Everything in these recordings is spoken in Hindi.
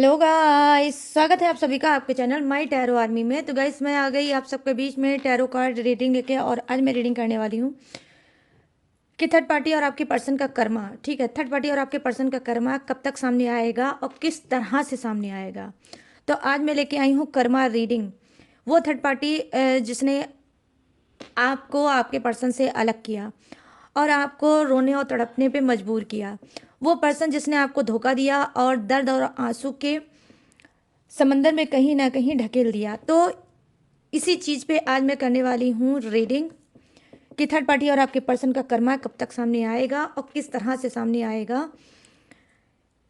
हेलो गाइस, स्वागत है आप सभी का आपके चैनल माय टैरो आर्मी में। तो गाइस, मैं आ गई आप सबके बीच में टैरो कार्ड रीडिंग लेके। और आज मैं रीडिंग करने वाली हूँ कि थर्ड पार्टी और आपके पर्सन का कर्मा। ठीक है, थर्ड पार्टी और आपके पर्सन का कर्मा कब तक सामने आएगा और किस तरह से सामने आएगा। तो आज मैं लेके आई हूँ कर्मा रीडिंग। वो थर्ड पार्टी जिसने आपको आपके पर्सन से अलग किया और आपको रोने और तड़पने पे मजबूर किया। वो पर्सन जिसने आपको धोखा दिया और दर्द और आंसू के समंदर में कहीं ना कहीं ढकेल दिया। तो इसी चीज़ पे आज मैं करने वाली हूँ रीडिंग कि थर्ड पार्टी और आपके पर्सन का कर्मा कब तक सामने आएगा और किस तरह से सामने आएगा।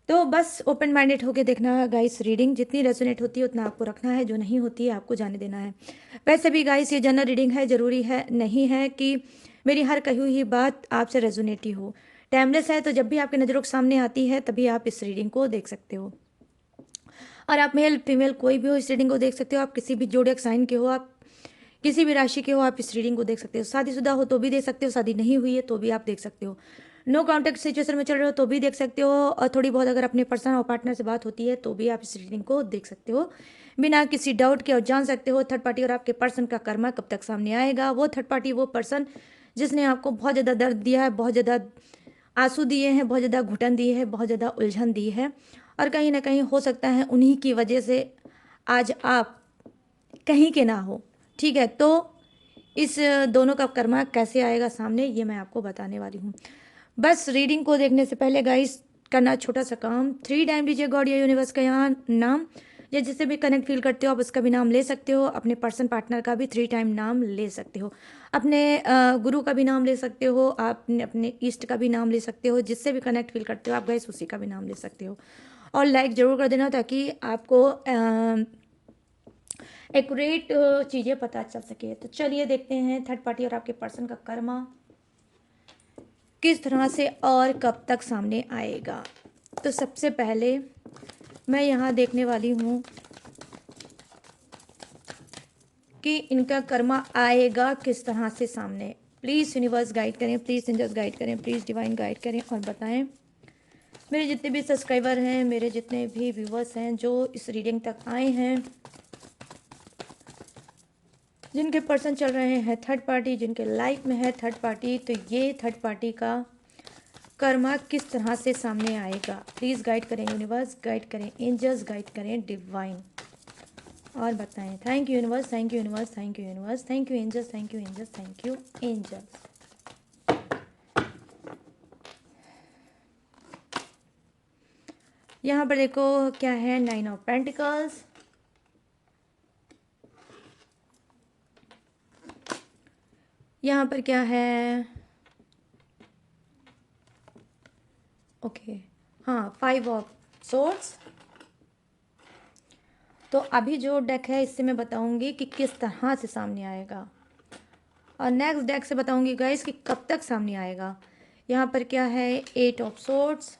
तो बस ओपन माइंडेड होके देखना है गाइस। रीडिंग जितनी रेजोनेट होती है उतना आपको रखना है, जो नहीं होती है आपको जाने देना है। वैसे भी गाइस, ये जनरल रीडिंग है, ज़रूरी है नहीं है कि मेरी हर कही हुई बात आपसे रेजोनेट ही हो। टाइमलेस है, तो जब भी आपके नज़रों के सामने आती है तभी आप इस रीडिंग को देख सकते हो। और आप मेल फीमेल कोई भी हो इस रीडिंग को देख सकते हो। आप किसी भी जोड़िक साइन के हो, आप किसी भी राशि के हो, आप इस रीडिंग को देख सकते हो। शादीशुदा हो तो भी देख सकते हो, शादी नहीं हुई है तो भी आप देख सकते हो, नो कॉन्टैक्ट सिचुएशन में चल रहे हो तो भी देख सकते हो, और थोड़ी बहुत अगर अपने पर्सन और पार्टनर से बात होती है तो भी आप इस रीडिंग को देख सकते हो बिना किसी डाउट के। और जान सकते हो थर्ड पार्टी और आपके पर्सन का कर्मा कब तक सामने आएगा। वो थर्ड पार्टी, वो पर्सन जिसने आपको बहुत ज़्यादा दर्द दिया है, बहुत ज़्यादा आंसू दिए हैं, बहुत ज़्यादा घुटन दी है, बहुत ज़्यादा उलझन दी है, और कहीं ना कहीं हो सकता है उन्हीं की वजह से आज आप कहीं के ना हो। ठीक है, तो इस दोनों का कर्मा कैसे आएगा सामने, ये मैं आपको बताने वाली हूँ। बस रीडिंग को देखने से पहले गाइस, करना छोटा सा काम, 3 टाइम लीजिए गॉड या यूनिवर्स का यहाँ नाम, या जिससे भी कनेक्ट फील करते हो आप उसका भी नाम ले सकते हो। अपने पर्सन पार्टनर का भी 3 टाइम नाम ले सकते हो। अपने गुरु का भी नाम ले सकते हो। आप अपने ईस्ट का भी नाम ले सकते हो। जिससे भी कनेक्ट फील करते हो आप गाइस, उसी का भी नाम ले सकते हो। और लाइक ज़रूर कर देना ताकि आपको एक्यूरेट चीज़ें पता चल सके। तो चलिए देखते हैं थर्ड पार्टी और आपके पर्सन का कर्मा किस तरह से और कब तक सामने आएगा। तो सबसे पहले मैं यहाँ देखने वाली हूँ कि इनका कर्मा आएगा किस तरह से सामने। प्लीज़ यूनिवर्स गाइड करें, प्लीज़ एंजल्स गाइड करें, प्लीज़ डिवाइन गाइड करें और बताएं। मेरे जितने भी सब्सक्राइबर हैं, मेरे जितने भी व्यूवर्स हैं जो इस रीडिंग तक आए हैं, जिनके पर्सन चल रहे हैं थर्ड पार्टी, जिनके लाइफ में है थर्ड पार्टी, तो ये थर्ड पार्टी का कर्मा किस तरह से सामने आएगा। प्लीज़ गाइड करें यूनिवर्स, गाइड करें एंजल्स, गाइड करें डिवाइन और बताएं। Thank you universe, thank you universe, thank you universe, thank you angels, thank you angels, thank you angels. यहाँ पर देखो क्या है, 9 ऑफ पेंटिकल्स, यहाँ पर क्या है, ओके, हाँ, 5 ऑफ सोर्ड्स। तो अभी जो डेक है इससे मैं बताऊंगी कि किस तरह से सामने आएगा, और नेक्स्ट डेक से बताऊंगी गाइस कि कब तक सामने आएगा। यहाँ पर क्या है, 8 of swords,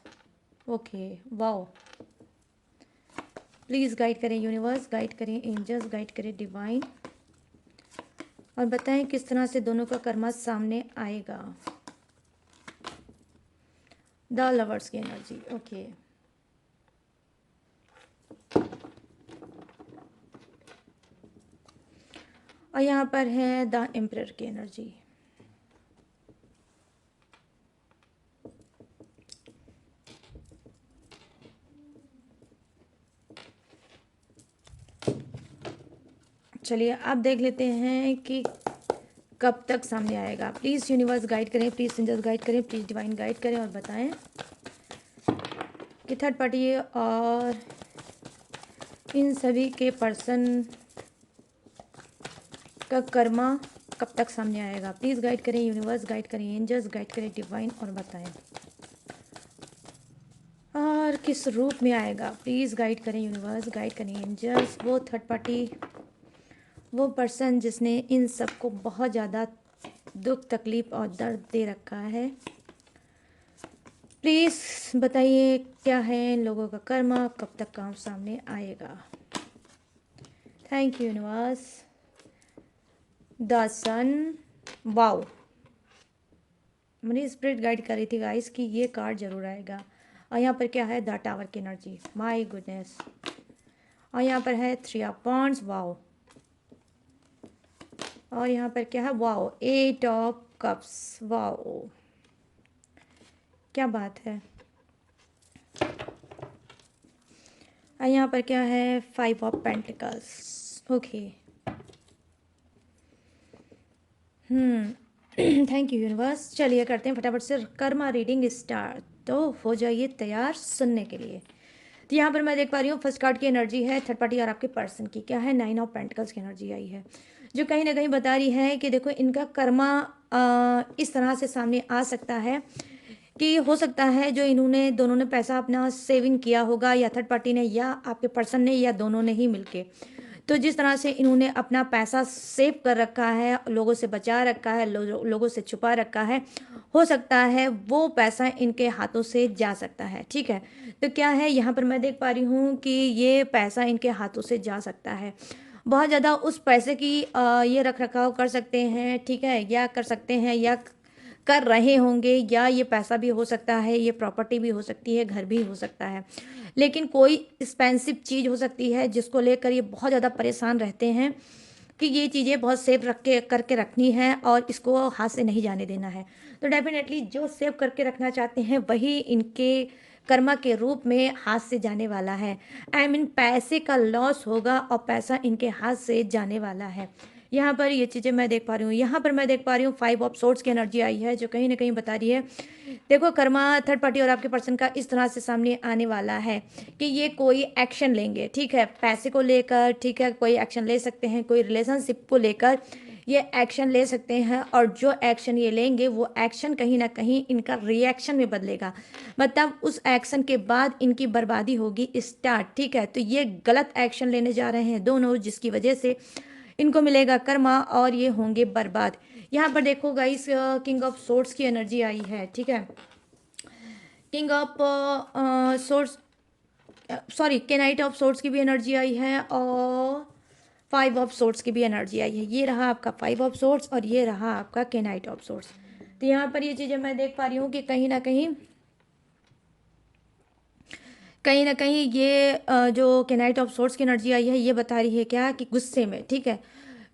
okay, wow. Please guide करें यूनिवर्स, गाइड करें एंजल्स, गाइड करें डिवाइन और बताएं किस तरह से दोनों का कर्मा सामने आएगा। द लवर्स की एनर्जी, ओके। और यहाँ पर है द एम्परर की एनर्जी। चलिए अब देख लेते हैं कि कब तक सामने आएगा। प्लीज़ यूनिवर्स गाइड करें, प्लीज़ एंजल्स गाइड करें, प्लीज़ डिवाइन गाइड करें और बताएं कि थर्ड पार्टी और इन सभी के पर्सन का कर्मा कब तक सामने आएगा। प्लीज़ गाइड करें यूनिवर्स, गाइड करें एंजल्स, गाइड करें डिवाइन और बताएं और किस रूप में आएगा। प्लीज़ गाइड करें यूनिवर्स, गाइड करें एंजल्स। वो थर्ड पार्टी, वो पर्सन जिसने इन सबको बहुत ज़्यादा दुख तकलीफ़ और दर्द दे रखा है, प्लीज़ बताइए क्या है इन लोगों का कर्मा, कब तक काम सामने आएगा। Thank you universe. The sun, wow. मेरी स्पिरिट गाइड कर रही थी गाइस कि ये कार्ड जरूर आएगा। और यहाँ पर क्या है, द टावर की एनर्जी, माय गुडनेस। और यहाँ पर है 3 ऑफ वांड्स, वाओ। और यहाँ पर क्या है, वाओ, 8 ऑफ कप्स, वाओ, क्या बात है। और यहाँ पर क्या है, 5 of pentacles, okay. Thank you universe. चलिए करते हैं फटाफट से कर्मा रीडिंग स्टार्ट। तो हो जाइए तैयार सुनने के लिए। तो यहाँ पर मैं देख पा रही हूँ फर्स्ट कार्ड की एनर्जी है थर्ड पार्टी और आपके पर्सन की, क्या है, 9 ऑफ पेंटिकल्स की एनर्जी आई है, जो कहीं ना कहीं बता रही है कि देखो इनका कर्मा इस तरह से सामने आ सकता है कि हो सकता है जो इन्होंने दोनों ने पैसा अपना सेविंग किया होगा, या थर्ड पार्टी ने या आपके पर्सन ने या दोनों ने ही मिलके, तो जिस तरह से इन्होंने अपना पैसा सेव कर रखा है, लोगों से बचा रखा है, लोगों से छुपा रखा है, हो सकता है वो पैसा इनके हाथों से जा सकता है। ठीक है, तो क्या है यहाँ पर मैं देख पा रही हूँ कि ये पैसा इनके हाथों से जा सकता है। बहुत ज़्यादा उस पैसे की ये रख रखाव कर सकते हैं, ठीक है, या कर सकते हैं या कर रहे होंगे, या ये पैसा भी हो सकता है, ये प्रॉपर्टी भी हो सकती है, घर भी हो सकता है, लेकिन कोई एक्सपेंसिव चीज़ हो सकती है जिसको लेकर ये बहुत ज़्यादा परेशान रहते हैं कि ये चीज़ें बहुत सेव रख के करके रखनी है और इसको हाथ से नहीं जाने देना है। तो डेफिनेटली जो सेव करके रखना चाहते हैं वही इनके कर्मा के रूप में हाथ से जाने वाला है। आई मीन पैसे का लॉस होगा और पैसा इनके हाथ से जाने वाला है। यहाँ पर ये चीज़ें मैं देख पा रही हूँ। यहाँ पर मैं देख पा रही हूँ 5 ऑफ सोर्ड्स की एनर्जी आई है, जो कहीं ना कहीं बता रही है देखो कर्मा थर्ड पार्टी और आपके पर्सन का इस तरह से सामने आने वाला है कि ये कोई एक्शन लेंगे, ठीक है, पैसे को लेकर, ठीक है, कोई एक्शन ले सकते हैं, कोई रिलेशनशिप को लेकर ये एक्शन ले सकते हैं, और जो एक्शन ये लेंगे वो एक्शन कहीं ना कहीं इनका रिएक्शन में बदलेगा, मतलब उस एक्शन के बाद इनकी बर्बादी होगी स्टार्ट। ठीक है, तो ये गलत एक्शन लेने जा रहे हैं दोनों, जिसकी वजह से इनको मिलेगा कर्मा और ये होंगे बर्बाद। यहाँ पर देखो गाइस किंग ऑफ सोर्ड्स की एनर्जी आई है, ठीक है, king of swords, sorry, knight of swords की भी एनर्जी आई है और 5 ऑफ सोर्ड्स की भी एनर्जी आई है। ये रहा आपका 5 ऑफ सोर्ड्स और ये रहा आपका केनाइट ऑफ सोर्ड्स। तो यहाँ पर ये चीज़ें मैं देख पा रही हूँ कि कहीं ना कहीं ये जो केनाइट ऑफ सोर्ड्स की एनर्जी आई है ये बता रही है क्या कि गुस्से में, ठीक है,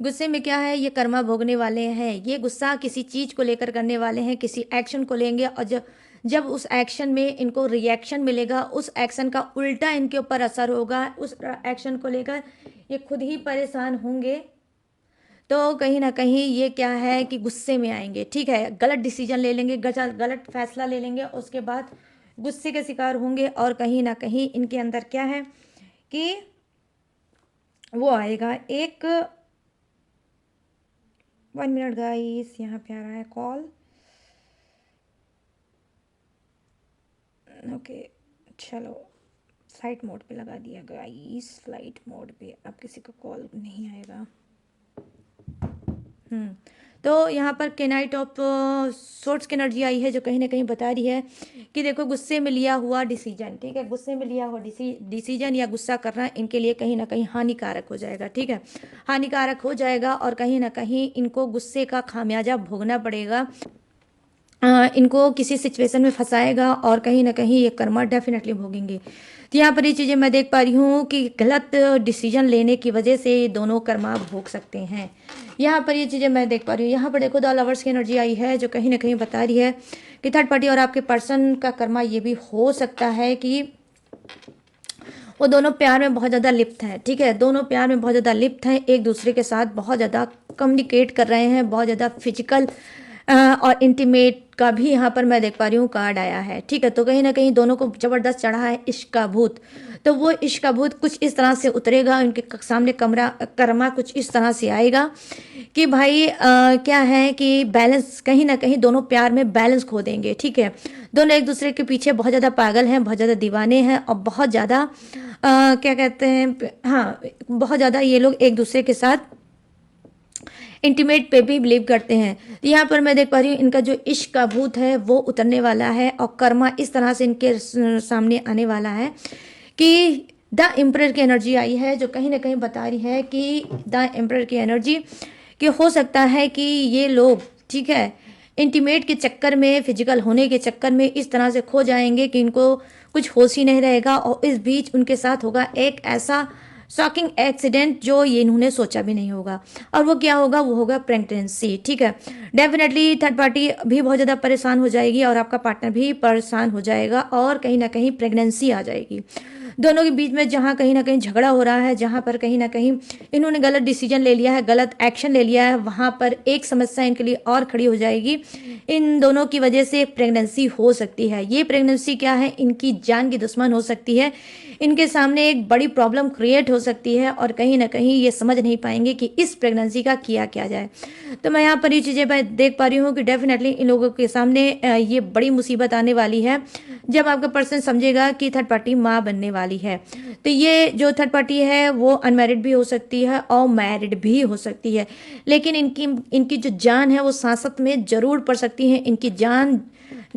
गुस्से में क्या है, ये कर्मा भोगने वाले हैं, ये गुस्सा किसी चीज़ को लेकर करने वाले हैं, किसी एक्शन को लेंगे, और जब जब उस एक्शन में इनको रिएक्शन मिलेगा, उस एक्शन का उल्टा इनके ऊपर असर होगा, उस एक्शन को लेकर ये खुद ही परेशान होंगे। तो कहीं ना कहीं ये क्या है कि गुस्से में आएंगे, ठीक है, गलत डिसीजन ले लेंगे, गलत फैसला ले लेंगे, उसके बाद गुस्से के शिकार होंगे, और कहीं ना कहीं इनके अंदर क्या है कि वो आएगा एक 1 मिनट गाइस, यहाँ पे आ रहा है कॉल, ओके, चलो फ्लाइट मोड पे लगा दिया गाइस, फ्लाइट मोड पे, अब किसी का कॉल नहीं आएगा। तो यहाँ पर केनाइट ऑफ सोर्ड्स की एनर्जी आई है, जो कहीं ना कहीं बता रही है कि देखो गुस्से में लिया हुआ डिसीजन, ठीक है, गुस्से में लिया हुआ डिसीजन या गुस्सा करना इनके लिए कहीं ना कहीं हानिकारक हो जाएगा, ठीक है, हानिकारक हो जाएगा, और कहीं ना कहीं इनको गुस्से का खामियाजा भोगना पड़ेगा, इनको किसी सिचुएशन में फंसाएगा, और कहीं ना कहीं ये कर्मा डेफिनेटली भोगेंगे। तो यहाँ पर ये चीज़ें मैं देख पा रही हूँ कि गलत डिसीजन लेने की वजह से ये दोनों कर्मा भोग सकते हैं। यहाँ पर ये चीज़ें मैं देख पा रही हूँ। यहाँ पर देखो द लवर्स की एनर्जी आई है, जो कहीं ना कहीं बता रही है कि थर्ड पार्टी और आपके पर्सन का कर्मा ये भी हो सकता है कि वो दोनों प्यार में बहुत ज़्यादा लिप्त हैं, ठीक है, दोनों प्यार में बहुत ज़्यादा लिप्त हैं, एक दूसरे के साथ बहुत ज़्यादा कम्युनिकेट कर रहे हैं, बहुत ज़्यादा फिजिकल और इंटीमेट का भी यहाँ पर मैं देख पा रही हूँ कार्ड आया है, ठीक है, तो कहीं ना कहीं दोनों को ज़बरदस्त चढ़ा है इश्क का भूत। तो वो इश्क का भूत कुछ इस तरह से उतरेगा, उनके सामने कर्मा कुछ इस तरह से आएगा कि भाई क्या है कि बैलेंस, कहीं ना कहीं दोनों प्यार में बैलेंस खो देंगे, ठीक है, दोनों एक दूसरे के पीछे बहुत ज़्यादा पागल हैं, बहुत ज़्यादा दीवाने हैं, और बहुत ज़्यादा क्या कहते हैं, हाँ, बहुत ज़्यादा ये लोग एक दूसरे के साथ इंटीमेट पे भी बिलीव करते हैं। तो यहाँ पर मैं देख पा रही हूँ इनका जो इश्क का भूत है वो उतरने वाला है, और कर्मा इस तरह से इनके सामने आने वाला है कि द एम्परर की एनर्जी आई है, जो कहीं ना कहीं बता रही है कि द एम्परर की एनर्जी कि हो सकता है कि ये लोग, ठीक है, इंटीमेट के चक्कर में, फिजिकल होने के चक्कर में इस तरह से खो जाएंगे कि इनको कुछ होश ही नहीं रहेगा, और इस बीच उनके साथ होगा एक ऐसा शॉकिंग एक्सीडेंट जो ये इन्होंने सोचा भी नहीं होगा। और वो क्या होगा? वो होगा प्रेगनेंसी। ठीक है, डेफिनेटली थर्ड पार्टी भी बहुत ज़्यादा परेशान हो जाएगी और आपका पार्टनर भी परेशान हो जाएगा, और कहीं ना कहीं प्रेगनेंसी आ जाएगी। दोनों के बीच में जहाँ कहीं ना कहीं झगड़ा हो रहा है, जहाँ पर कहीं ना कहीं इन्होंने गलत डिसीजन ले लिया है, गलत एक्शन ले लिया है, वहाँ पर एक समस्या इनके लिए और खड़ी हो जाएगी। इन दोनों की वजह से प्रेगनेंसी हो सकती है। ये प्रेगनेंसी क्या है? इनकी जान की दुश्मन हो सकती है, इनके सामने एक बड़ी प्रॉब्लम क्रिएट हो सकती है, और कहीं ना कहीं ये समझ नहीं पाएंगे कि इस प्रेगनेंसी का किया क्या जाए। तो मैं यहाँ पर ये चीज़ें मैं देख पा रही हूँ कि डेफिनेटली इन लोगों के सामने ये बड़ी मुसीबत आने वाली है जब आपका पर्सन समझेगा कि थर्ड पार्टी माँ बनने वाली है। तो ये जो थर्ड पार्टी है वो अनमैरिड भी हो सकती है और मैरिड भी हो सकती है, लेकिन इनकी इनकी जो जान है वो सांसत में जरूर पड़ सकती है। इनकी जान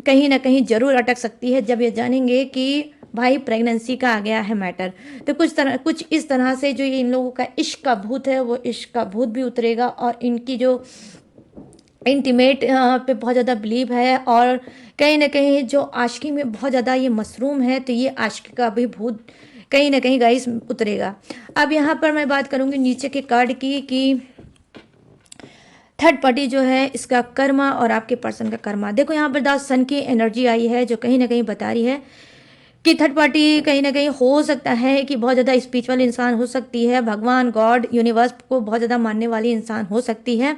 कहीं ना कहीं जरूर अटक सकती है जब ये जानेंगे कि भाई प्रेगनेंसी का आ गया है मैटर। तो कुछ इस तरह से जो ये इन लोगों का इश्क का भूत है वो इश्क का भूत भी उतरेगा, और इनकी जो इंटीमेट पे बहुत ज़्यादा बिलीव है, और कहीं ना कहीं जो आशिकी में बहुत ज़्यादा ये मशरूम है, तो ये आशिकी का भी भूत कहीं ना कहीं गाइस उतरेगा। अब यहाँ पर मैं बात करूँगी नीचे के कार्ड की कि थर्ड पार्टी जो है इसका कर्मा और आपके पर्सन का कर्मा। देखो यहाँ पर 10 सन की एनर्जी आई है जो कहीं ना कहीं बता रही है कि थर्ड पार्टी कहीं ना कहीं हो सकता है कि बहुत ज़्यादा स्पिरिचुअल इंसान हो सकती है, भगवान गॉड यूनिवर्स को बहुत ज़्यादा मानने वाली इंसान हो सकती है,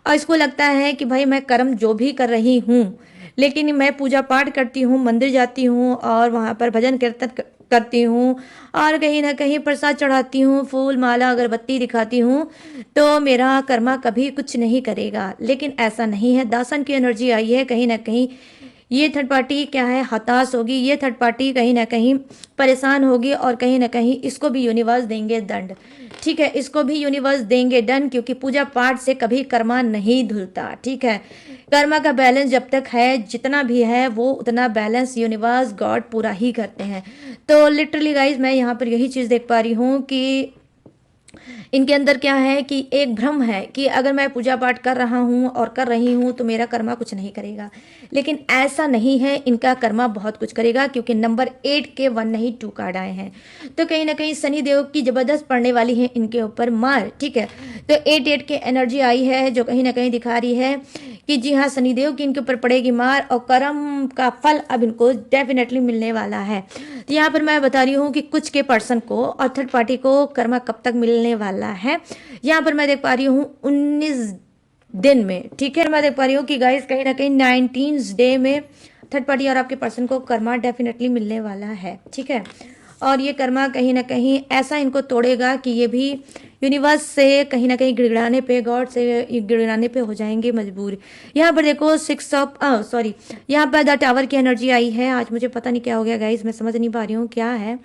और इसको लगता है कि भाई मैं कर्म जो भी कर रही हूँ, लेकिन मैं पूजा पाठ करती हूँ, मंदिर जाती हूँ और वहाँ पर भजन कीर्तन करती हूँ, और कहीं ना कहीं प्रसाद चढ़ाती हूँ, फूल माला अगरबत्ती दिखाती हूँ, तो मेरा कर्मा कभी कुछ नहीं करेगा। लेकिन ऐसा नहीं है। दासन की एनर्जी आई है, कहीं ना कहीं ये थर्ड पार्टी क्या है, हताश होगी। ये थर्ड पार्टी कहीं ना कहीं परेशान होगी, और कहीं ना कहीं इसको भी यूनिवर्स देंगे दंड। ठीक है, इसको भी यूनिवर्स देंगे दंड, क्योंकि पूजा पाठ से कभी कर्मा नहीं धुलता। ठीक है, कर्मा का बैलेंस जब तक है, जितना भी है वो उतना बैलेंस यूनिवर्स गॉड पूरा ही करते हैं। तो लिटरली गाइज मैं यहाँ पर यही चीज़ देख पा रही हूँ कि इनके अंदर क्या है कि एक भ्रम है कि अगर मैं पूजा पाठ कर रहा हूँ और कर रही हूँ तो मेरा कर्मा कुछ नहीं करेगा, लेकिन ऐसा नहीं है। इनका कर्मा बहुत कुछ करेगा, क्योंकि नंबर 8 के 1 नहीं 2 कार्ड आए हैं। तो कहीं ना कहीं शनि देव की जबरदस्त पड़ने वाली है इनके ऊपर मार। ठीक है, तो 8 की एनर्जी आई है जो कहीं ना कहीं दिखा रही है कि जी हाँ, शनिदेव की इनके ऊपर पड़ेगी मार, और कर्म का फल अब इनको डेफिनेटली मिलने वाला है। तो यहाँ पर मैं बता रही हूँ कि कुछ के पर्सन को और थर्ड पार्टी को कर्मा कब तक मिलने वाला है। यहाँ पर मैं देख पा रही हूँ 19 दिन में। ठीक है, मैं देख पा रही हूँ कि गाइस कहीं ना कहीं 19 डे में थर्ड पार्टी और आपके पर्सन को कर्मा डेफिनेटली मिलने वाला है। ठीक है, और ये कर्मा कहीं ना कहीं ऐसा इनको तोड़ेगा कि ये भी यूनिवर्स से कहीं ना कहीं गिड़गिड़ाने पे, गॉड से गिड़गिड़ाने पे हो जाएंगे मजबूर। यहाँ पर देखो 6 ऑफ सॉरी, यहाँ पर द टावर की एनर्जी आई है। आज मुझे पता नहीं क्या हो गया गाइस, मैं समझ नहीं पा रही हूँ क्या है।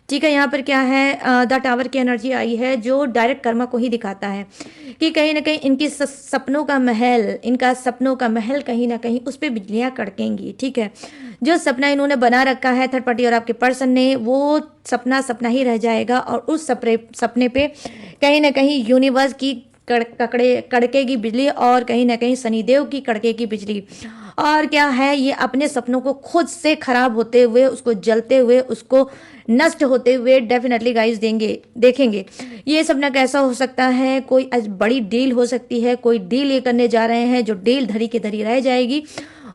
ठीक है, यहाँ पर क्या है, द टावर की एनर्जी आई है जो डायरेक्ट कर्मा को ही दिखाता है कि कहीं ना कहीं इनकी सपनों का महल, इनका सपनों का महल कहीं ना कहीं उस पर बिजलियाँ कड़केंगी। ठीक है, जो सपना इन्होंने बना रखा है थर्ड पार्टी और आपके पर्सन ने, वो सपना सपना ही रह जाएगा, और उस सपने पे कहीं ना कहीं यूनिवर्स की कड़केगी बिजली, और कहीं ना कहीं शनिदेव की कड़केगी बिजली। और क्या है, ये अपने सपनों को खुद से खराब होते हुए, उसको जलते हुए, उसको नष्ट होते हुए डेफिनेटली गाइस देखेंगे। ये सपना कैसा हो सकता है? कोई बड़ी डील हो सकती है, कोई डील ये करने जा रहे हैं जो डील धरी की धरी रह जाएगी।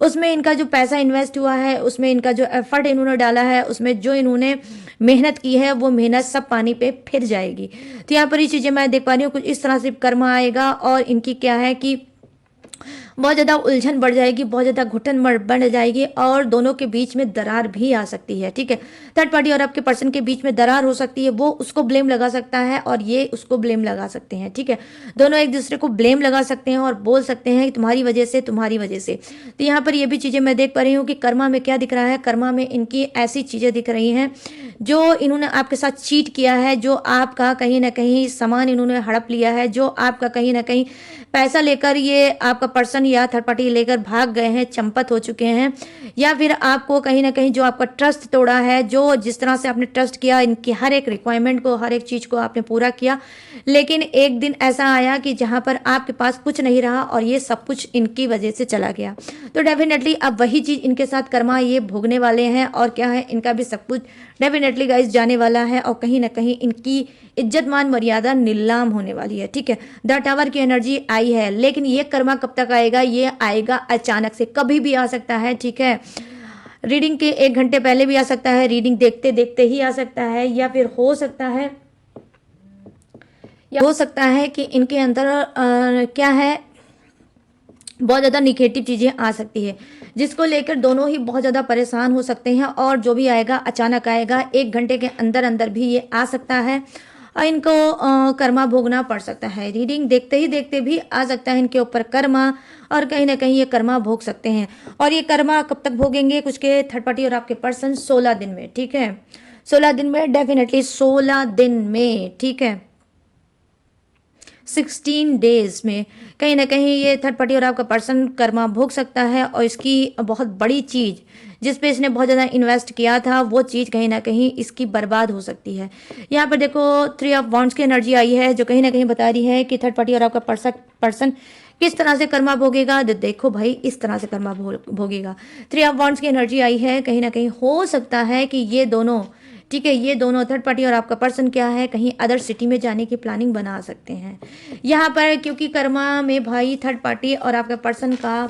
उसमें इनका जो पैसा इन्वेस्ट हुआ है, उसमें इनका जो एफर्ट इन्होंने डाला है, उसमें जो इन्होंने मेहनत की है, वो मेहनत सब पानी पे फिर जाएगी। तो यहाँ पर ये चीज़ें मैं देख पा रही हूँ, कुछ इस तरह से कर्मा आएगा, और इनकी क्या है कि बहुत ज़्यादा उलझन बढ़ जाएगी, बहुत ज़्यादा घुटन बढ़ जाएगी, और दोनों के बीच में दरार भी आ सकती है। ठीक है, थर्ड पार्टी और आपके पर्सन के बीच में दरार हो सकती है। वो उसको ब्लेम लगा सकता है और ये उसको ब्लेम लगा सकते हैं। ठीक है, दोनों एक दूसरे को ब्लेम लगा सकते हैं और बोल सकते हैं कि तुम्हारी वजह से, तुम्हारी वजह से। तो यहाँ पर ये भी चीज़ें मैं देख पा रही हूँ कि कर्मा में क्या दिख रहा है। कर्मा में इनकी ऐसी चीज़ें दिख रही हैं जो इन्होंने आपके साथ चीट किया है, जो आपका कहीं ना कहीं सामान इन्होंने हड़प लिया है, जो आपका कहीं ना कहीं पैसा लेकर ये आपका पर्सन या थर्ड पार्टी लेकर भाग गए हैं, चंपत हो चुके हैं, या फिर आपको कहीं ना कहीं जो आपका ट्रस्ट तोड़ा है, जो जिस तरह से आपने ट्रस्ट किया, इनकी हर एक रिक्वायरमेंट को, हर एक चीज़ को आपने पूरा किया, लेकिन एक दिन ऐसा आया कि जहाँ पर आपके पास कुछ नहीं रहा और ये सब कुछ इनकी वजह से चला गया। तो डेफिनेटली अब वही चीज़ इनके साथ कर्मा ये भोगने वाले हैं, और क्या है, इनका भी सब कुछ डेफिनेटली गाइस जाने वाला है, और कहीं ना कहीं इनकी इज्जत मान मर्यादा नीलाम होने वाली है। ठीक है, द टावर की एनर्जी आई है, लेकिन ये कर्मा कब तक आएगा? ये आएगा अचानक से, कभी भी आ सकता है। ठीक है, रीडिंग के 1 घंटे पहले भी आ सकता है, रीडिंग देखते देखते ही आ सकता है, या फिर हो सकता है, या हो सकता है कि इनके अंदर क्या है, बहुत ज़्यादा निगेटिव चीज़ें आ सकती है, जिसको लेकर दोनों ही बहुत ज़्यादा परेशान हो सकते हैं, और जो भी आएगा अचानक आएगा, 1 घंटे के अंदर अंदर भी ये आ सकता है, और इनको कर्मा भोगना पड़ सकता है। रीडिंग देखते ही देखते भी आ सकता है इनके ऊपर कर्मा, और कहीं ना कहीं ये कर्मा भोग सकते हैं। और ये कर्मा कब तक भोगेंगे? कुछ के थर्ड पार्टी और आपके पर्सन 16 दिन में। ठीक है, 16 दिन में, डेफिनेटली 16 दिन में। ठीक है, 16 डेज में कहीं ना कहीं ये थर्ड पार्टी और आपका पर्सन कर्मा भोग सकता है, और इसकी बहुत बड़ी चीज़ जिस पे इसने बहुत ज़्यादा इन्वेस्ट किया था, वो चीज़ कहीं ना कहीं इसकी बर्बाद हो सकती है। यहाँ पर देखो 3 ऑफ वॉन्ड्स की एनर्जी आई है, जो कहीं ना कहीं बता रही है कि थर्ड पार्टी और आपका पर्सन किस तरह से कर्मा भोगेगा। देखो भाई, इस तरह से कर्मा भोगेगा। 3 ऑफ वॉन्ड्स की एनर्जी आई है, कहीं ना कहीं हो सकता है कि ये दोनों, ठीक है, ये दोनों थर्ड पार्टी और आपका पर्सन क्या है, कहीं अदर सिटी में जाने की प्लानिंग बना सकते हैं यहाँ पर, क्योंकि कर्मा में भाई थर्ड पार्टी और आपका पर्सन का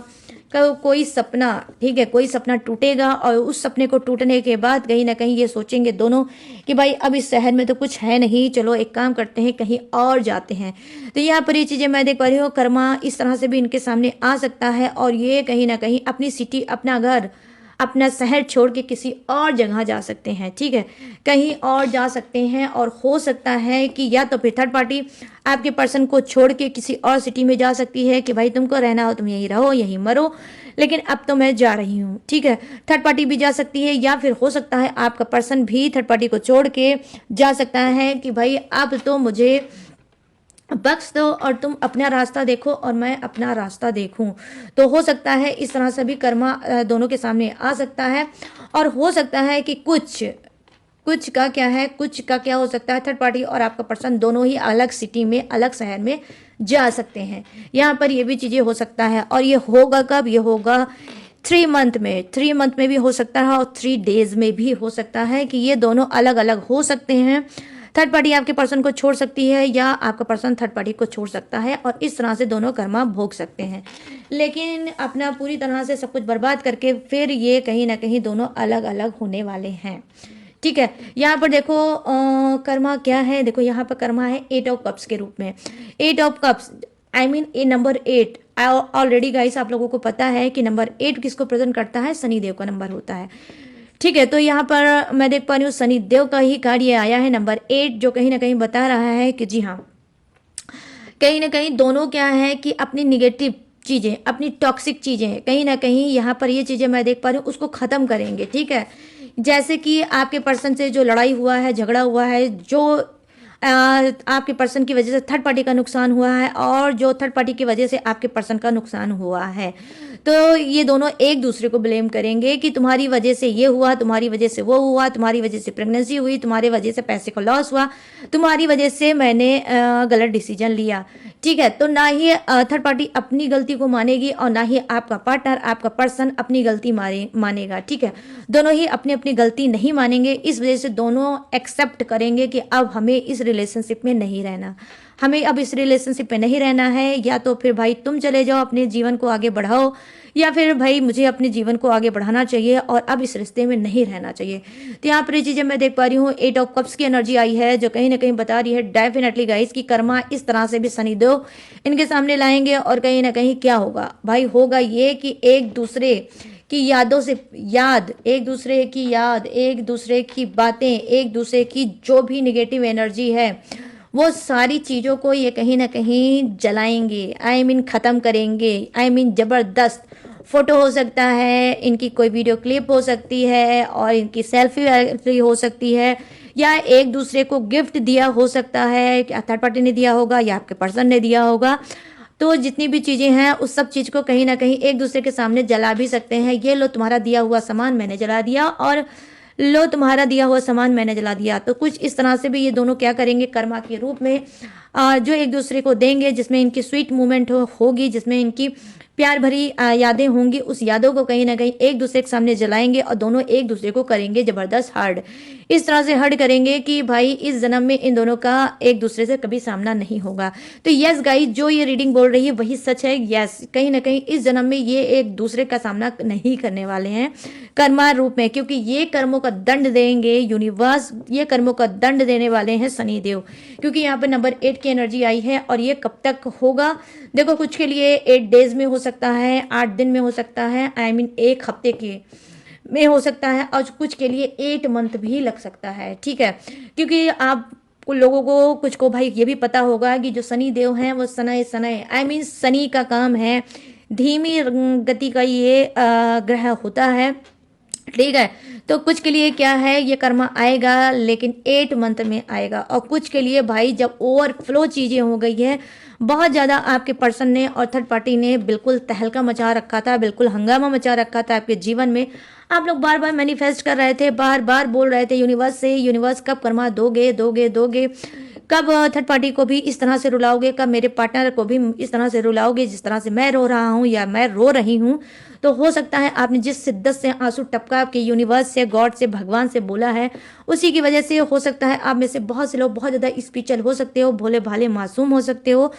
कोई सपना, ठीक है, कोई सपना टूटेगा, और उस सपने को टूटने के बाद कहीं ना कहीं ये सोचेंगे दोनों कि भाई अब इस शहर में तो कुछ है नहीं, चलो एक काम करते हैं, कहीं और जाते हैं। तो यहाँ पर ये चीज़ें मैं देख पा रही हूँ, कर्मा इस तरह से भी इनके सामने आ सकता है, और ये कहीं ना कहीं अपनी सिटी, अपना घर, अपना शहर छोड़ के किसी और जगह जा सकते हैं। ठीक है, कहीं और जा सकते हैं, और हो सकता है कि या तो फिर थर्ड पार्टी आपके पर्सन को छोड़ के किसी और सिटी में जा सकती है कि भाई तुमको रहना हो तुम यहीं रहो, यहीं मरो, लेकिन अब तो मैं जा रही हूँ। ठीक है, थर्ड पार्टी भी जा सकती है, या फिर हो सकता है आपका पर्सन भी थर्ड पार्टी को छोड़ के जा सकता है कि भाई अब तो मुझे बख्श दो और तुम अपना रास्ता देखो और मैं अपना रास्ता देखूं। तो हो सकता है इस तरह से भी कर्मा दोनों के सामने आ सकता है, और हो सकता है कि कुछ का क्या है, कुछ का क्या हो सकता है, थर्ड पार्टी और आपका पर्सन दोनों ही अलग सिटी में, अलग शहर में जा सकते हैं। यहाँ पर ये भी चीज़ें हो सकता है, और ये होगा कब? ये होगा 3 मंथ में। 3 मंथ में भी हो सकता है, और 3 डेज में भी हो सकता है कि ये दोनों अलग अलग हो सकते हैं। थर्ड पार्टी आपके पर्सन को छोड़ सकती है, या आपका पर्सन थर्ड पार्टी को छोड़ सकता है, और इस तरह से दोनों कर्मा भोग सकते हैं, लेकिन अपना पूरी तरह से सब कुछ बर्बाद करके फिर ये कहीं ना कहीं दोनों अलग अलग होने वाले हैं। ठीक है, यहाँ पर देखो कर्मा क्या है, देखो यहाँ पर कर्मा है 8 ऑफ कप्स के रूप में। 8 of cups, I mean A number 8। Already guys आप लोगों को पता है कि नंबर 8 किसको प्रेजेंट करता है? शनिदेव का नंबर होता है। ठीक है, तो यहाँ पर मैं देख पा रही हूँ शनिदेव का ही कार्ड ये आया है, नंबर 8, जो कहीं ना कहीं बता रहा है कि जी हाँ, कहीं ना कहीं दोनों क्या है कि अपनी निगेटिव चीज़ें, अपनी टॉक्सिक चीज़ें, कहीं ना कहीं यहाँ पर ये चीज़ें मैं देख पा रही हूँ उसको ख़त्म करेंगे। ठीक है, जैसे कि आपके पर्सन से जो लड़ाई हुआ है, झगड़ा हुआ है, जो आपके पर्सन की वजह से थर्ड पार्टी का नुकसान हुआ है, और जो थर्ड पार्टी की वजह से आपके पर्सन का नुकसान हुआ है, तो ये दोनों एक दूसरे को ब्लेम करेंगे कि तुम्हारी वजह से ये हुआ, तुम्हारी वजह से वो हुआ, तुम्हारी वजह से प्रेगनेंसी हुई, तुम्हारी वजह से पैसे का लॉस हुआ, तुम्हारी वजह से मैंने गलत डिसीजन लिया। ठीक है, तो ना ही थर्ड पार्टी अपनी गलती को मानेगी, और ना ही आपका पार्टनर, आपका पर्सन अपनी गलती मानेगा। ठीक है, दोनों ही अपनी अपनी गलती नहीं मानेंगे, इस वजह से दोनों एक्सेप्ट करेंगे कि अब हमें इस रिलेशनशिप में नहीं रहना, हमें अब इस रिलेशनशिप में नहीं रहना है, या तो फिर भाई तुम चले जाओ, अपने जीवन को आगे बढ़ाओ, या फिर भाई मुझे अपने जीवन को आगे बढ़ाना चाहिए और अब इस रिश्ते में नहीं रहना चाहिए। तो यहाँ पर ये चीज़ें मैं देख पा रही हूँ, 8 ऑफ कप्स की एनर्जी आई है, जो कहीं ना कहीं बता रही है डेफिनेटली गाइस कि कर्मा इस तरह से भी शनिदेव इनके सामने लाएंगे, और कहीं ना कहीं क्या होगा भाई, होगा ये कि एक दूसरे की यादों से याद, एक दूसरे की याद, एक दूसरे की बातें, एक दूसरे की जो भी निगेटिव एनर्जी है, वो सारी चीज़ों को ये कहीं ना कहीं जलाएंगे, आई मीन ख़त्म करेंगे। आई मीन ज़बरदस्त फ़ोटो हो सकता है, इनकी कोई वीडियो क्लिप हो सकती है, और इनकी सेल्फी हो सकती है, या एक दूसरे को गिफ्ट दिया हो सकता है, थर्ड पार्टी ने दिया होगा या आपके पर्सन ने दिया होगा। तो जितनी भी चीज़ें हैं उस सब चीज़ को कहीं ना कहीं एक दूसरे के सामने जला भी सकते हैं। ये लो तुम्हारा दिया हुआ सामान मैंने जला दिया, और लो तुम्हारा दिया हुआ सामान मैंने जला दिया। तो कुछ इस तरह से भी ये दोनों क्या करेंगे, कर्मा के रूप में जो एक दूसरे को देंगे, जिसमें इनकी स्वीट मूवमेंट होगी, जिसमें इनकी प्यार भरी यादें होंगी, उस यादों को कहीं ना कहीं एक दूसरे के सामने जलाएंगे और दोनों एक दूसरे को करेंगे ज़बरदस्त हर्ट। इस तरह से हर्ट करेंगे कि भाई इस जन्म में इन दोनों का एक दूसरे से कभी सामना नहीं होगा। तो यस गाइस, जो ये रीडिंग बोल रही है वही सच है। यस, कहीं ना कहीं इस जन्म में ये एक दूसरे का सामना नहीं करने वाले हैं कर्मा रूप में, क्योंकि ये कर्मों का दंड देंगे यूनिवर्स, ये कर्मों का दंड देने वाले हैं शनिदेव, क्योंकि यहाँ पर नंबर 8 की एनर्जी आई है। और ये कब तक होगा, देखो कुछ के लिए 8 डेज में हो सकता है, 8 दिन में हो सकता है, आई मीन 1 हफ्ते के में हो सकता है, और कुछ के लिए 8 मंथ भी लग सकता है। ठीक है, क्योंकि आप लोगों को कुछ को भाई ये भी पता होगा कि जो शनि देव हैं वो सनय सनय आई मीन शनि का काम है, धीमी गति का ये ग्रह होता है। ठीक है, तो कुछ के लिए क्या है, ये कर्मा आएगा लेकिन 8 मंथ में आएगा। और कुछ के लिए भाई जब ओवरफ्लो चीज़ें हो गई है, बहुत ज़्यादा आपके पर्सन ने और थर्ड पार्टी ने बिल्कुल तहलका मचा रखा था, बिल्कुल हंगामा मचा रखा था आपके जीवन में। आप लोग बार बार मैनिफेस्ट कर रहे थे, बार बार बोल रहे थे यूनिवर्स से, यूनिवर्स कब कर्मा दोगे दोगे दोगे, कब थर्ड पार्टी को भी इस तरह से रुलाओगे, कब मेरे पार्टनर को भी इस तरह से रुलाओगे जिस तरह से मैं रो रहा हूँ या मैं रो रही हूँ। तो हो सकता है आपने जिस शिद्दत से आंसू टपका के यूनिवर्स से, गॉड से, भगवान से बोला है, उसी की वजह से हो सकता है आप में से बहुत से लोग बहुत ज़्यादा स्पिरिचुअल हो सकते हो, भोले भाले मासूम हो सकते हो,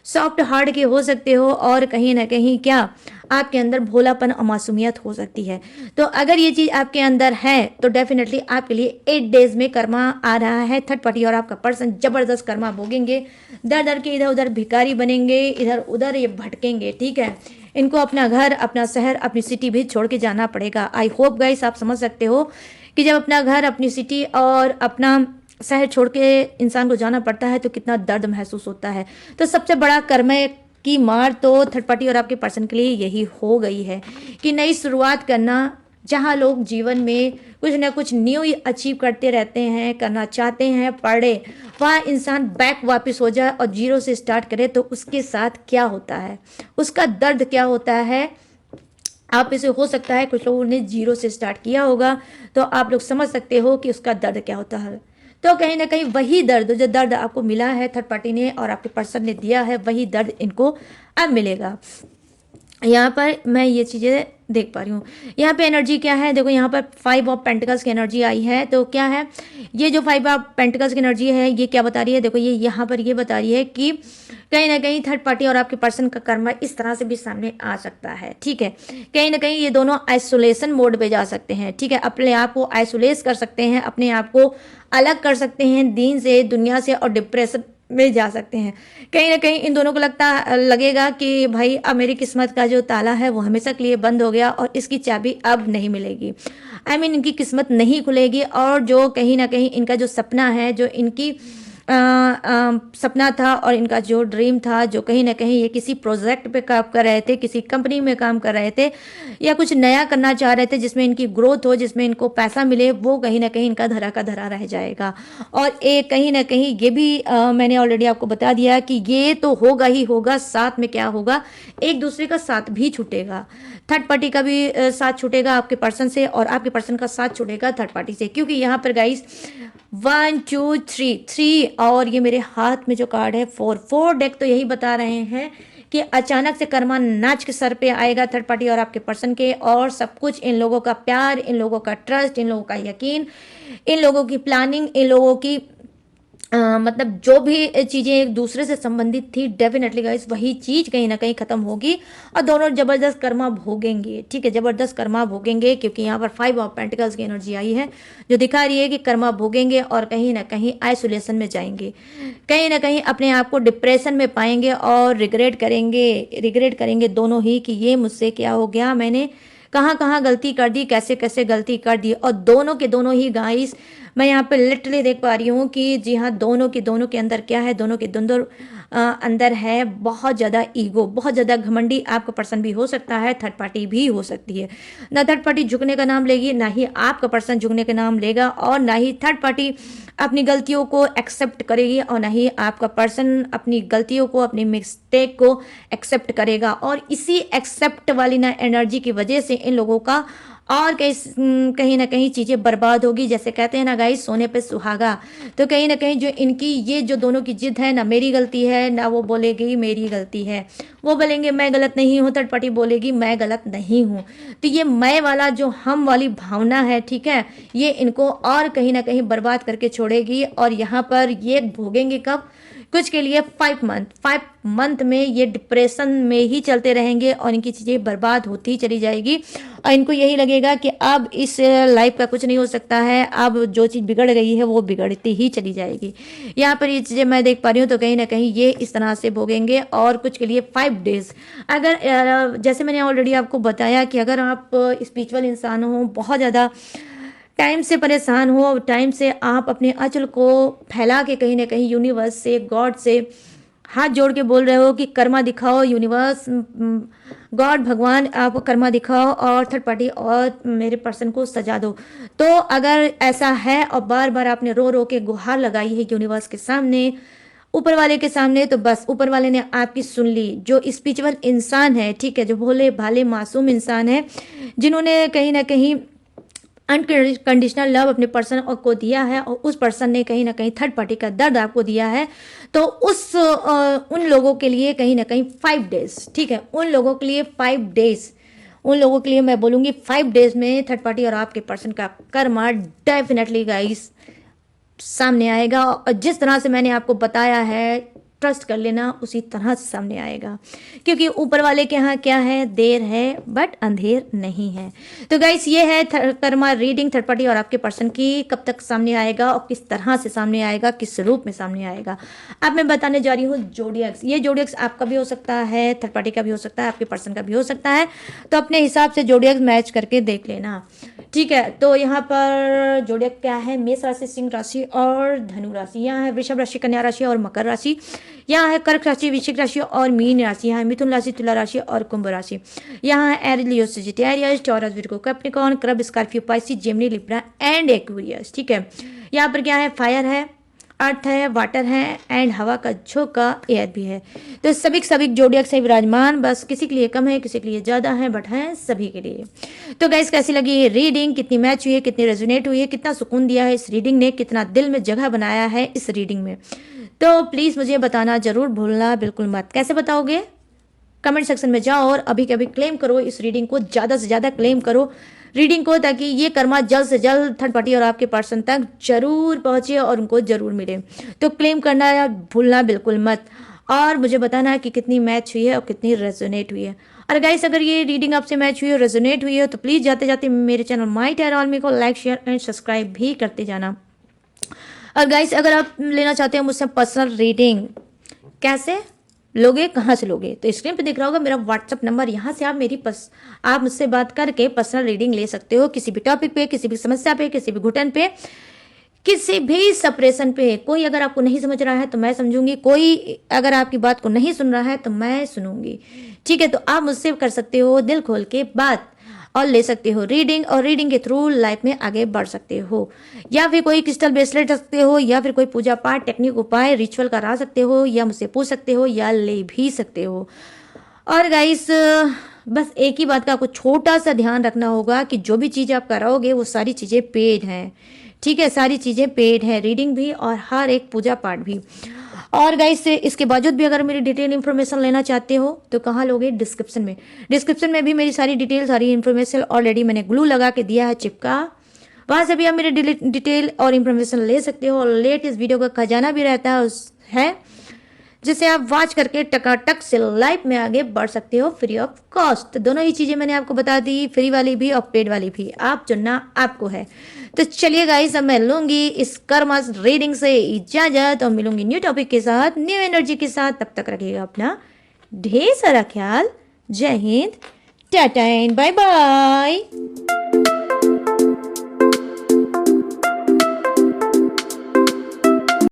सॉफ्ट हार्ट के हो सकते हो, और कहीं ना कहीं क्या आपके अंदर भोलापन और मासूमियत हो सकती है। तो अगर ये चीज़ आपके अंदर है तो डेफिनेटली आपके लिए 8 डेज में कर्मा आ रहा है। थर्ड पार्टी और आपका पर्सन जबरदस्त कर्मा भोगेंगे, दर दर के इधर उधर भिखारी बनेंगे, इधर उधर ये भटकेंगे। ठीक है, इनको अपना घर, अपना शहर, अपनी सिटी भी छोड़ के जाना पड़ेगा। आई होप गाइस आप समझ सकते हो कि जब अपना घर, अपनी सिटी और अपना शहर छोड़ के इंसान को जाना पड़ता है तो कितना दर्द महसूस होता है। तो सबसे बड़ा कर्म की मार तो थर्ड पार्टी और आपके पर्सन के लिए यही हो गई है कि नई शुरुआत करना, जहाँ लोग जीवन में कुछ ना कुछ न्यू अचीव करते रहते हैं, करना चाहते हैं, पढ़े, वहाँ इंसान बैक वापस हो जाए और जीरो से स्टार्ट करे तो उसके साथ क्या होता है, उसका दर्द क्या होता है। आप इसे हो सकता है कुछ लोगों ने जीरो से स्टार्ट किया होगा, तो आप लोग समझ सकते हो कि उसका दर्द क्या होता है। तो कहीं ना कहीं वही दर्द, जो दर्द आपको मिला है थर्ड पार्टी ने और आपके पर्सन ने दिया है, वही दर्द इनको अब मिलेगा। यहाँ पर मैं ये चीज़ें देख पा रही हूँ। यहाँ पे एनर्जी क्या है, देखो यहाँ पर 5 ऑफ पेंटिकल्स की एनर्जी आई है। तो क्या है, ये जो 5 ऑफ पेंटिकल्स की एनर्जी है ये क्या बता रही है, देखो ये यहाँ पर ये बता रही है कि कहीं ना कहीं थर्ड पार्टी और आपके पर्सन का कर्म इस तरह से भी सामने आ सकता है। ठीक है, कहीं ना कहीं ये दोनों आइसोलेशन मोड पे जा सकते हैं। ठीक है, अपने आप को आइसोलेट कर सकते हैं, अपने आप को अलग कर सकते हैं दीन से, दुनिया से, और डिप्रेशन में जा सकते हैं। कहीं ना कहीं इन दोनों को लगेगा कि भाई अब मेरी किस्मत का जो ताला है वो हमेशा के लिए बंद हो गया और इसकी चाबी अब नहीं मिलेगी। आई मीन इनकी किस्मत नहीं खुलेगी, और जो कहीं ना कहीं इनका जो सपना है, जो इनकी सपना था और इनका जो ड्रीम था, जो कहीं ना कहीं ये किसी प्रोजेक्ट पे काम कर रहे थे, किसी कंपनी में काम कर रहे थे, या कुछ नया करना चाह रहे थे जिसमें इनकी ग्रोथ हो, जिसमें इनको पैसा मिले, वो कहीं ना कहीं इनका धरा का धरा रह जाएगा। और एक कहीं ना कहीं ये भी मैंने ऑलरेडी आपको बता दिया कि ये तो होगा ही होगा, साथ में क्या होगा, एक दूसरे का साथ भी छूटेगा। थर्ड पार्टी का भी साथ छूटेगा आपके पर्सन से, और आपके पर्सन का साथ छूटेगा थर्ड पार्टी से, क्योंकि यहाँ पर गाइस 1 2 3 और ये मेरे हाथ में जो कार्ड है 4 डेक तो यही बता रहे हैं कि अचानक से कर्मा नाच के सर पे आएगा थर्ड पार्टी और आपके पर्सन के, और सब कुछ इन लोगों का प्यार, इन लोगों का ट्रस्ट, इन लोगों का यकीन, इन लोगों की प्लानिंग, इन लोगों की मतलब जो भी चीज़ें एक दूसरे से संबंधित थी, डेफिनेटली गाइस वही चीज़ कहीं ना कहीं ख़त्म होगी और दोनों ज़बरदस्त कर्मा भोगेंगे। ठीक है, ज़बरदस्त कर्मा भोगेंगे, क्योंकि यहाँ पर 5 ऑफ पेंटिकल्स की एनर्जी आई है जो दिखा रही है कि कर्मा भोगेंगे और कहीं ना कहीं आइसोलेशन में जाएंगे, कहीं ना कहीं अपने आप को डिप्रेशन में पाएंगे और रिग्रेट करेंगे दोनों ही कि ये मुझसे क्या हो गया, मैंने कहाँ कहाँ गलती कर दी, कैसे कैसे गलती कर दी। और दोनों के दोनों ही गाइस मैं यहाँ पे लिटरली देख पा रही हूँ कि जी हाँ, दोनों के अंदर क्या है, दोनों के दोनों अंदर है बहुत ज़्यादा ईगो, बहुत ज़्यादा घमंडी आपका पर्सन भी हो सकता है, थर्ड पार्टी भी हो सकती है। ना थर्ड पार्टी झुकने का नाम लेगी, ना ही आपका पर्सन झुकने का नाम लेगा, और ना ही थर्ड पार्टी अपनी गलतियों को एक्सेप्ट करेगी, और ना ही आपका पर्सन अपनी गलतियों को, अपनी मिस्टेक को एक्सेप्ट करेगा। और इसी एक्सेप्ट वाली ना एनर्जी की वजह से इन लोगों का और कहीं ना कहीं चीज़ें बर्बाद होगी। जैसे कहते हैं ना गाइस, सोने पे सुहागा। तो कहीं ना कहीं जो इनकी ये जो दोनों की जिद है, ना मेरी गलती है ना वो बोलेगी मेरी गलती है, वो बोलेंगे मैं गलत नहीं हूँ, थर्ड पार्टी बोलेगी मैं गलत नहीं हूँ। तो ये मैं वाला जो हम वाली भावना है, ठीक है, ये इनको और कहीं ना कहीं बर्बाद करके छोड़ेगी। और यहाँ पर ये भोगेंगे कब? कुछ के लिए 5 मंथ में ये डिप्रेशन में ही चलते रहेंगे और इनकी चीज़ें बर्बाद होती ही चली जाएगी। और इनको यही लगेगा कि अब इस लाइफ का कुछ नहीं हो सकता है, अब जो चीज़ बिगड़ गई है वो बिगड़ती ही चली जाएगी। यहाँ पर ये चीज़ें मैं देख पा रही हूँ, तो कहीं ना कहीं ये इस तरह से भोगेंगे। और कुछ के लिए 5 डेज, अगर जैसे मैंने ऑलरेडी आपको बताया कि अगर आप स्पिरिचुअल इंसान हो, बहुत ज़्यादा टाइम से परेशान हो, टाइम से आप अपने आंचल को फैला के कहीं ना कहीं यूनिवर्स से, गॉड से हाथ जोड़ के बोल रहे हो कि कर्मा दिखाओ यूनिवर्स, गॉड, भगवान आप कर्मा दिखाओ और थर्ड पार्टी और मेरे पर्सन को सजा दो। तो अगर ऐसा है और बार बार आपने रो रो के गुहार लगाई है यूनिवर्स के सामने, ऊपर वाले के सामने, तो बस ऊपर वाले ने आपकी सुन ली। जो स्पिरिचुअल इंसान है, ठीक है, जो भोले भाले मासूम इंसान है, जिन्होंने कहीं ना कहीं अनकंडीशनल लव अपने पर्सन को दिया है, और उस पर्सन ने कहीं ना कहीं थर्ड पार्टी का दर्द आपको दिया है, तो उन लोगों के लिए कहीं ना कहीं 5 डेज, ठीक है, उन लोगों के लिए 5 डेज, उन लोगों के लिए मैं बोलूँगी 5 डेज में थर्ड पार्टी और आपके पर्सन का कर्मा डेफिनेटली गाइस सामने आएगा। और जिस तरह से मैंने आपको बताया है, ट्रस्ट कर लेना, उसी तरह से सामने आएगा। क्योंकि ऊपर वाले के यहाँ क्या है, देर है बट अंधेर नहीं है। तो गाइस ये है कर्मा रीडिंग थर्ड पार्टी और आपके पर्सन की, कब तक सामने आएगा और किस तरह से सामने आएगा, किस रूप में सामने आएगा। अब मैं बताने जा रही हूँ जोडियक्स। ये जोडियक्स आपका भी हो सकता है, थर्ड पार्टी का भी हो सकता है, आपके पर्सन का भी हो सकता है। तो अपने हिसाब से जोडियक्स मैच करके देख लेना, ठीक है। तो यहाँ पर जोडियक क्या है, मेष राशि, सिंह राशि और धनु राशि। यहाँ है वृषभ राशि, कन्या राशि और मकर राशि। यहाँ है कर्क राशि, वृश्चिक राशि और मीन राशि। यहाँ है मिथुन राशि, तुला राशि और कुंभ राशि। यहाँ है Aries, Leo, Sagittarius, Taurus, Virgo, Capricorn, crab, Scorpio, Pisces, Gemini, Libra and Aquarius, ठीक है। यहाँ पर क्या है, फायर है, अर्थ है, वाटर है एंड हवा का झोंका, एयर भी है। तो सभी जोडियक से विराजमान, बस किसी के लिए कम है, किसी के लिए ज़्यादा है, बट है सभी के लिए। तो गाइस कैसी लगी ये रीडिंग, कितनी मैच हुई है, कितनी रेजोनेट हुई है, कितना सुकून दिया है इस रीडिंग ने, कितना दिल में जगह बनाया है इस रीडिंग में, तो प्लीज़ मुझे बताना जरूर भूलना बिल्कुल मत। कैसे बताओगे? कमेंट सेक्शन में जाओ और अभी के अभी क्लेम करो इस रीडिंग को, ज़्यादा से ज़्यादा क्लेम करो रीडिंग को, ताकि ये कर्मा जल्द से जल्द थर्ड पार्टी और आपके पर्सन तक जरूर पहुंचे और उनको जरूर मिले। तो क्लेम करना भूलना बिल्कुल मत, और मुझे बताना कि कितनी मैच हुई है और कितनी रेजोनेट हुई है। और गाइस अगर ये रीडिंग आपसे मैच हुई है, रेजोनेट हुई है, तो प्लीज़ जाते जाते मेरे चैनल माय टैरो आर्मी को लाइक, शेयर एंड सब्सक्राइब भी करते जाना। और गाइस अगर आप लेना चाहते हैं मुझसे पर्सनल रीडिंग, कैसे लोगे, कहाँ से लोगे? तो स्क्रीन पे दिख रहा होगा मेरा व्हाट्सअप नंबर, यहाँ से आप मुझसे बात करके पर्सनल रीडिंग ले सकते हो, किसी भी टॉपिक पे, किसी भी समस्या पे, किसी भी घुटन पे, किसी भी सप्रेशन पे। कोई अगर आपको नहीं समझ रहा है तो मैं समझूंगी, कोई अगर आपकी बात को नहीं सुन रहा है तो मैं सुनूंगी, ठीक है। तो आप मुझसे कर सकते हो दिल खोल के बात और ले सकते हो रीडिंग, और रीडिंग के थ्रू लाइफ में आगे बढ़ सकते हो। या फिर कोई क्रिस्टल ब्रेसलेट रख सकते हो, या फिर कोई पूजा पाठ, टेक्निक, उपाय, रिचुअल करा सकते हो, या मुझसे पूछ सकते हो, या ले भी सकते हो। और गाइस बस एक ही बात का आपको छोटा सा ध्यान रखना होगा कि जो भी चीज़ आप कराओगे वो सारी चीज़ें पेड हैं, ठीक है, सारी चीज़ें पेड है, रीडिंग भी और हर एक पूजा पाठ भी। और गाइस इसके बावजूद भी अगर मेरी डिटेल इन्फॉर्मेशन लेना चाहते हो तो कहाँ लोगे? डिस्क्रिप्शन में। डिस्क्रिप्शन में भी मेरी सारी डिटेल, सारी इन्फॉर्मेशन ऑलरेडी मैंने ग्लू लगा के दिया है, चिपका, वहाँ से भी आप मेरी डिटेल और इन्फॉर्मेशन ले सकते हो। और लेटेस्ट वीडियो का खजाना भी रहता है जिसे आप वॉच करके टकाटक से लाइफ में आगे बढ़ सकते हो फ्री ऑफ कॉस्ट। दोनों ही चीज़ें मैंने आपको बता दी, फ्री वाली भी और पेड वाली भी, आप चुनना आपको है। तो चलिए गाइस अब मैं लूंगी इस कर्मा रीडिंग से इजाजत और मिलूंगी न्यू टॉपिक के साथ, न्यू एनर्जी के साथ। तब तक रखिएगा अपना ढेर सारा ख्याल। जय हिंद, टाटा एंड बाय बाय।